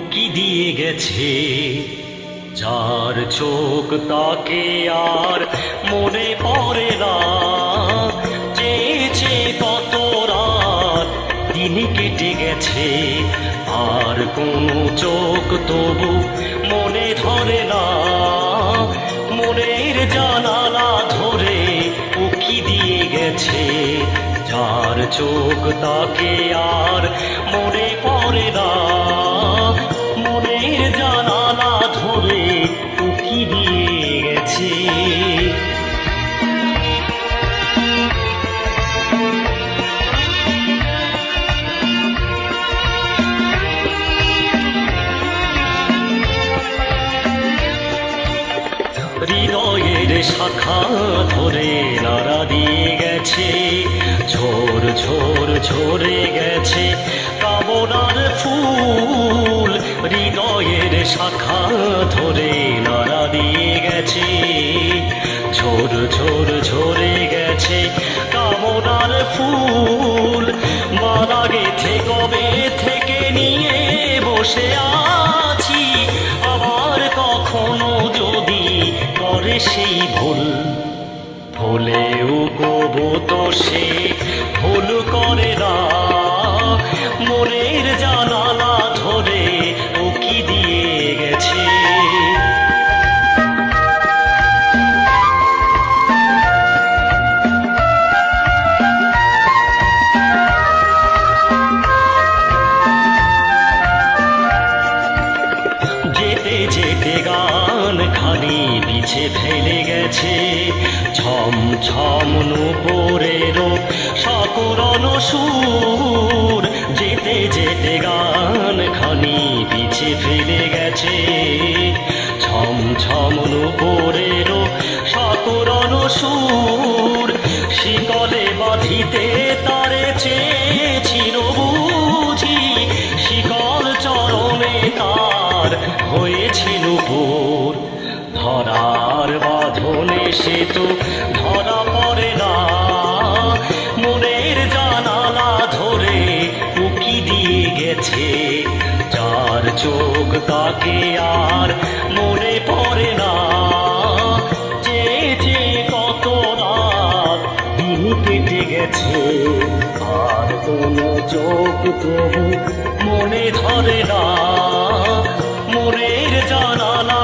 উকি দিয়ে গেছে। যার চোখ তাকে আর মনে পড়ে না, চেয়েছে কত রাত দিন কেটে গেছে, আর কোনো চোখ তবু মনে ধরে না। মনের জানালা ধরে উকি দিয়ে গেছে। যার চোখ তাকে আর মনে পড়ে না, মনের জানালা ধরে উকি দিয়ে গেছে। হৃদয়ের শাখা ধরে নাড়া দিয়ে গেছে, ঝোর ঝোর ঝরে গেছে কামনার ফুল। হৃদয়ের শাখা ধরে নাড়া দিয়ে গেছে, ঝোর ঝোর ঝরে গেছে কামনার ফুল। মালা গেথে কবে থেকে নিয়ে বসে আছি, আবার কখনো যদি করে সেই ভুল, ভুলেও কবু তো সে ভুল করে না। মনের জানালা ধরে উকি দিয়ে গেছে। যেতে যেতে গান খানি পিছে ফেলে গেছে, ঝম ঝম নূপুরেরও সকরণ সুর। যেতে যেতে গান খানি পিছে ফেলে গেছে, ঝম ঝম নূপুরেরও সকরণ সুর। শিকলে বাঁধিতে তারে চেয়েছিল বুঝি, শিকল চরণে তার হয়েছে নূপুর। ধরার বাঁধনে সে তো ধরা পড়ে না, মনের জানালা ধরে উকি দিয়ে গেছে। যার চোখ তাকে আর মনে পড়ে না, যে কত রাত দিন কেটে গেছে, আর কোনো চোখ তবু মনে ধরে না। মনের জানালা